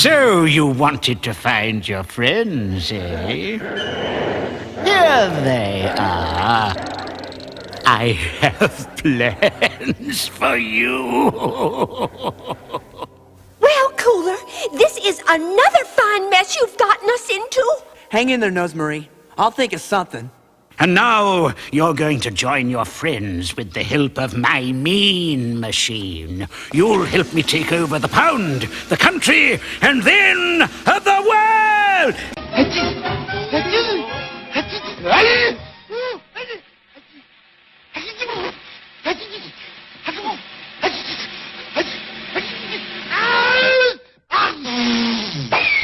So you wanted to find your friends, eh? Here they are. I have plans for you. Well, Cooler, this is another fine mess you've gotten us into. Hang in there, Nosemarie. I'll think of something. And now you're going to join your friends with the help of my mean machine. You'll help me take over the pound, the country, and then the world!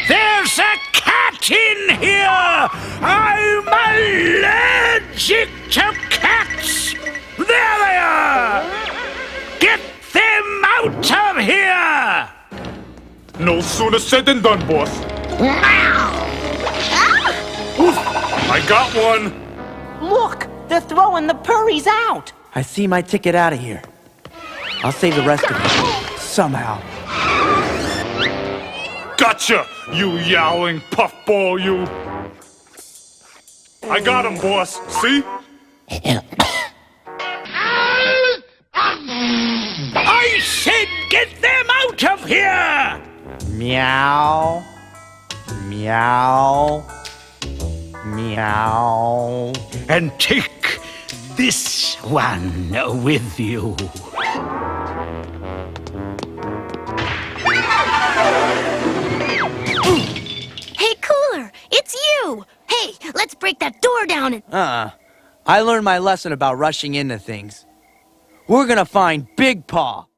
There's a cat in here! I'm allergic to cats! There they are! Get them out of here! No sooner said than done, boss. Oof, I got one. Look, they're throwing the purries out. I see my ticket out of here. I'll save the rest of it. Somehow. Gotcha, you yowling puffball, you. I got him, boss. See? I said get them out of here! Meow. Meow. Meow. And take this one with you. Hey, Cooler, it's you. Hey, let's break that door down and... I learned my lesson about rushing into things. We're gonna find Big Paw.